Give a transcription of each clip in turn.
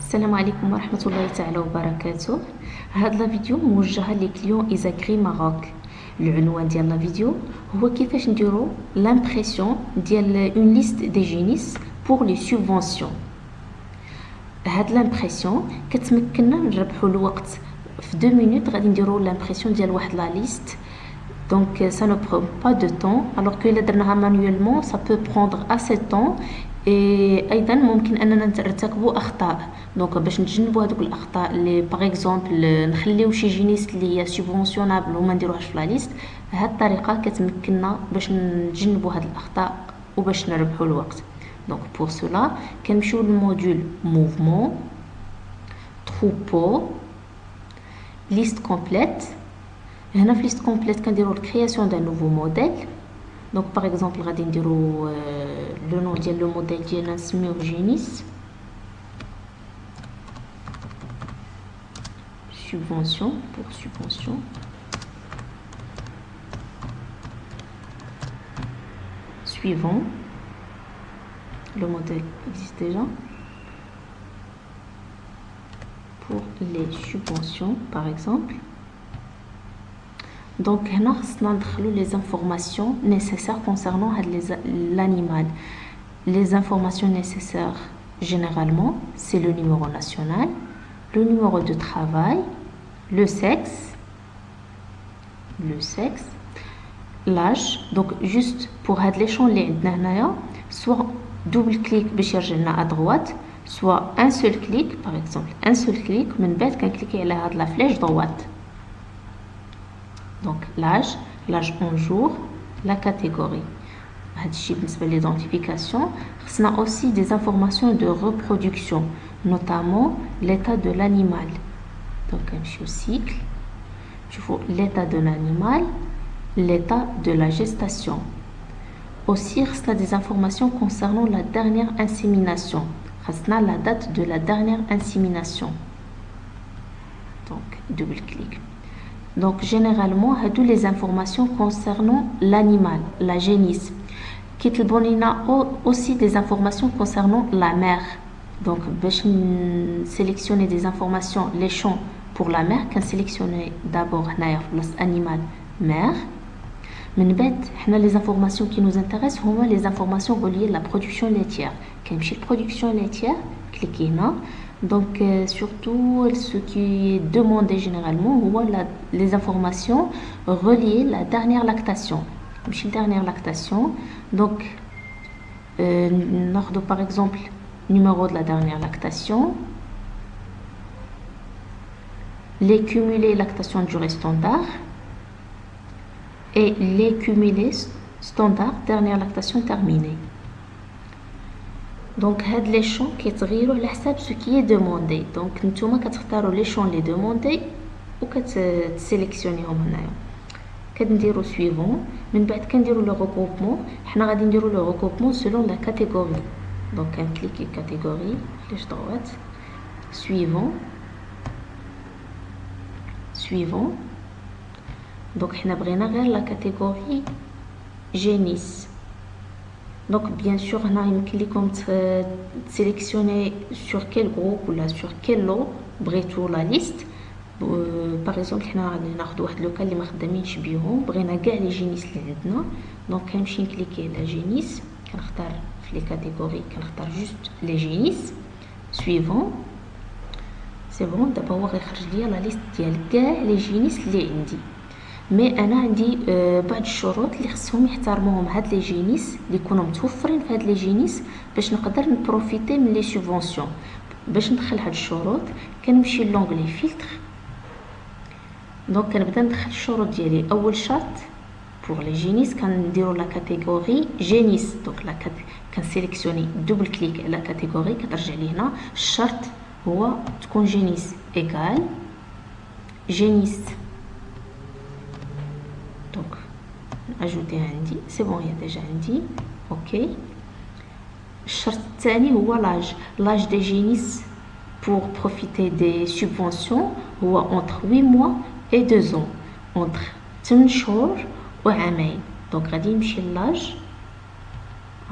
السلام عليكم ورحمة الله تعالى وبركاته. هاد لا فيديو موجهة لكليون إزاكري ماروك. العنوان ديال لا فيديو هو كيفاش نديرو لامبريسيون ديال اون ليست دي جينيس بور لي سوبفونسيون. هاد لامبريسيون كتمكننا نربحو الوقت في 2 مينوت. غادي نديرو لامبريسيون ديال واحد لا ليست، donc ça ne prend pas de temps, alors que الا درناها manuellement ça peut prendre assez de temps. ايضا ممكن اننا نرتكبوا اخطاء. دونك باش نتجنبوا هذوك الاخطاء اللي باغ اكزومبل نخليو شي جينيس اللي هي سوبونسيونابل وما نديروهاش في لا ليست، هاد الطريقه كتمكننا باش نتجنبوا هاد الاخطاء وباش نربحوا الوقت. دونك بور سولا كنمشيو للموديول موفمون تروبو ليست كومبليت. هنا في ليست كومبليت كنديروا الكرياسيون دان نوفو موديل. دونك باغ اكزومبل غادي نديروا لو نون ديال لو موديل ديالنا نسميوه جينيس subvention pour subvention. Suivant, le modèle existe déjà. Pour les subventions par exemple. Donc هنا خصنا ندخلو les informations nécessaires concernant l'animal. Les informations nécessaires généralement c'est le numéro national, le numéro de travail, le sexe, l'âge. Donc juste pour هاد les champs اللي عندنا هنايا soit double clic باش يرجع لنا à droite, soit un seul clic par exemple un seul clic من بعد كنكليكي على هاد la flèche droite. Donc l'âge en jour, la catégorie. هادشي بالنسبة l'identification. خصنا aussi des informations de reproduction, notamment l'état de l'animal. Donc نمشيو au cycle, نشوفو l'état de l'animal, l'état de la gestation. Aussi خصنا des informations concernant la dernière insémination. خصنا la date de la dernière insémination. Donc double clic. Donc généralement هادو les informations concernant l'animal, la génisse. كيطلبوا لينا aussi des informations concernant la mère. Donc باش sélectionner des informations les champs pour la mère كنسيليكسيوني d'abord هنايا في بلاصه animal mère. من بعد حنا les informations qui nous intéressent هما les informations reliées à la production laitière. كنمشي production laitière كليكي هنا. Donc surtout ce qui est demandé généralement les informations reliées à la dernière lactation. La dernière lactation. Donc par exemple numéro de la dernière lactation, les cumulés lactation durée standard et les cumulés standard dernière lactation terminée. Donc هاد les champs كيتغيروا على حساب ce qui est demandé. Donc نتوما كتختاروا les champs les demandés وكتسيليكسيونيهم هنايا. كنديروا suivant. من بعد كنديروا le regroupement. حنا غادي نديروا le regroupement selon la catégorie. Donc كنكليكي catégorie flèche droite, suivant. Donc حنا بغينا غير la catégorie génisse. Donc bien sûr هنا يمكن لكم sélectionner sur quel groupe ou là sur quel lot بغيتو la liste. par exemple حنا غادي ناخذ واحد لو كان اللي ما خدامينش بيهم، بغينا كاع لي جينيس اللي عندنا. دونك كنمشي نكليكي على جينيس، كنختار في لي كاتيجوري كنختار جوست لي جينيس suivant. سي بون. دابا هو غيخرج ليا لا ليست ديال كاع لي جينيس اللي عندي. مي انا عندي بعض الشروط اللي خصهم يحترموهم هاد لي جينيس اللي يكونوا متوفرين في هاد لي جينيس باش نقدر نبروفيتي من لي سوبفونسيون. باش ندخل هاد الشروط كنمشي لونغلي فلتر. دونك كنبدا ندخل الشروط ديالي. اول شرط بور لي جينيس كنديروا لا كاتيجوري جينيس. دونك لا كنسيليكسيوني دوبل كليك على كاتيجوري كترجع لي هنا. الشرط هو تكون جينيس ايغال جينيس. Donc ajouter عندي c'est bon il y a déjà عندي OK. الشرط الثاني هو l'âge des génisses pour profiter des subventions هو entre 8 mois et 2 ans, entre 8 شهور وعامين. Donc غادي نمشي l'âge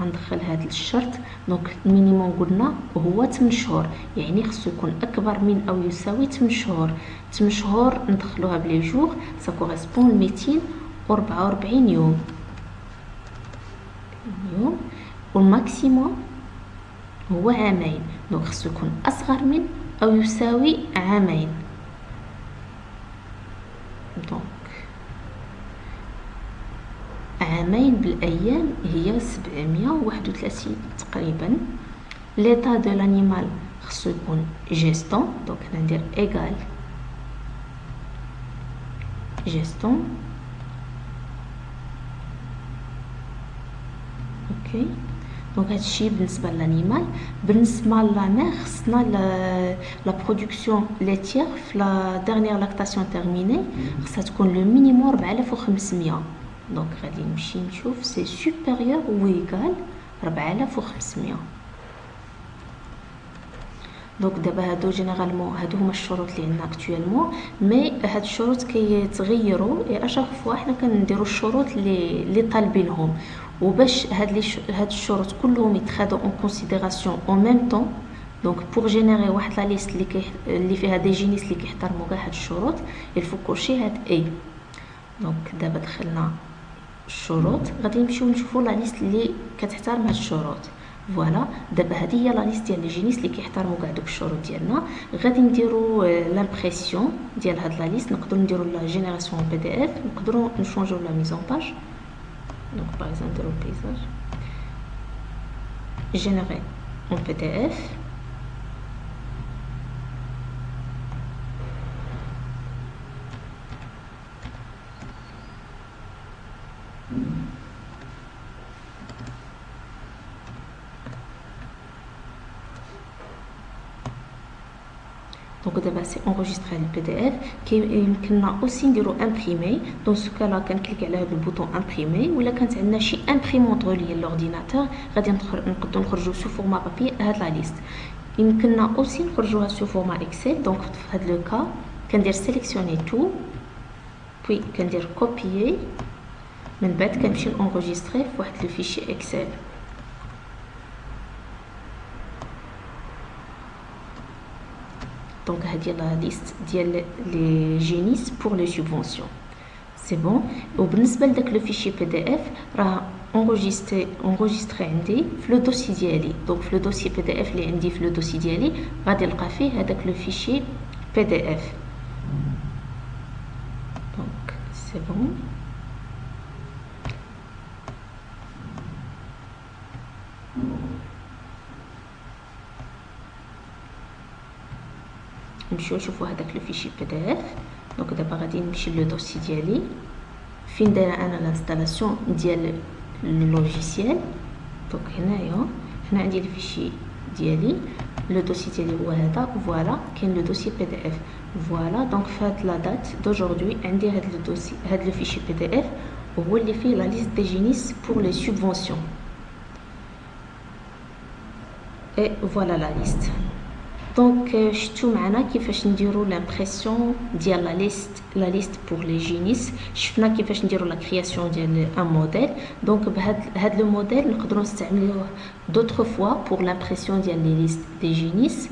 غندخل هذا الشرط. دونك المينيموم قلنا هو 8 شهور، يعني خصو يكون اكبر من او يساوي 8 شهور. 8 شهور ندخلوها بلي جور سا كوريسبون 244 يوم. والماكسيموم هو عامين، دونك خصو يكون اصغر من او يساوي عامين. دونك عامين بالايام هي 731 تقريبا. ليتا دو لانيمال خصو يكون جيستون، دونك ندير ايغال جيستون. اوكي، دونك هادشي بالنسبه للانيمال. بالنسبه لا مير خصنا لا برودكسيون ليتيير في لا ديرنيير لاكتاسيون تيرميني خصها تكون لو مينيموم 4500. دونك غادي نمشي نشوف سي سوبيريور و ايغال 4500. دونك دابا هادو جينيرالمون هادو هما الشروط اللي عندنا اكطوالمون، مي هاد الشروط كيتغيروا اي اشاك فوا حنا كنديروا الشروط اللي طالبينهم. وباش هاد الشروط كلهم يتخادوا اون كونسيديراسيون او ميم طون، دونك بور جينيري واحد لا ليست اللي فيها دي جينيس اللي كيحترموا كاع هاد الشروط الفو كوشي هاد اي. دونك دابا دخلنا الشروط، غادي نمشيو نشوفوا لا ليست اللي كتحترم هاد الشروط. فوالا دابا هذه هي لا ليست ديال لي جينيس اللي كيحترموا كاع دوك الشروط ديالنا. غادي نديروا لامبريسيون ديال هاد لا ليست، نقدروا نديروا لا جينيراسيون بي دي اف، نقدروا نشونجيو لا ميزون باج. دونك باغ اكزومبل نديروا بيزاج جينيري اون بي دي اف. دونك دابا سي انغيستري البي دي اف. يمكننا اوسي نديرو امبريمي، دون سو كالا كنكليك على هذا البوطون امبريمي، ولا كانت عندنا شي امبريمونط غوليه لورديناتور غادي نقدروا نخرجوا سو فورما بابي هاد لا ليست. يمكننا اوسي نخرجوها سو فورما اكسل. دونك في هاد لو كا كندير سيليكسيوني تو، بوي كندير كوبيي، من بعد كنمشي انغيستري في واحد لو فيشي اكسل. دونك هذه لا ليست ديال لي جينيس بور لي سوبفونسيون سي بون. وبالنسبه لداك لو فيشي بي دي اف راه انغيستري عندي في لو دوسي ديالي. دونك في لو دوسي بي دي اف اللي عندي في لو دوسي ديالي غادي نلقى فيه هذاك لو فيشي بي دي اف. دونك سي بون. نمشيو نشوفوا هذاك لو فيشي بي دي اف. دونك دابا غادي نمشي لو دوسي ديالي فين دايره انا لانستالاسيون ديال اللوجيسيال. دونك هنايا هنا عندي الفيشي ديالي، لو دوسي ديالي هو هذا. فوالا كاين لو دوسي بي دي اف. فوالا دونك في هاد لا دات دوجوردي عندي هاد لو دوسي، هاد لو فيشي بي دي اف هو اللي فيه لا ليست دي جينيس بور لي سوبفونسيون. اي فوالا لا ليست. دونك شفتوا معنا كيفاش نديروا لامبريسيون ديال لا ليست بور لي جينيس. شفنا كيفاش نديروا لا كرياسيون ديال ان موديل. دونك بهاد لو موديل نقدروا نستعملوه دوطخ فوا بور لامبريسيون ديال لي ليست دي جينيس،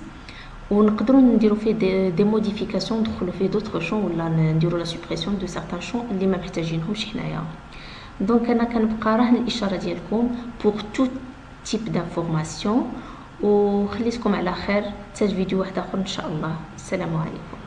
ونقدروا نديروا فيه دي موديفيكاسيون، ندخلوا فيه دوطخ شون، ولا نديروا لا سوبريسيون دو سارتان شون اللي ما محتاجينهمش حنايا. دونك انا كنبقى راهن الاشاره ديالكم بور تو تيب دانفورماسيون، وخليتكم على خير. حتى فيديو واحد اخر ان شاء الله. السلام عليكم.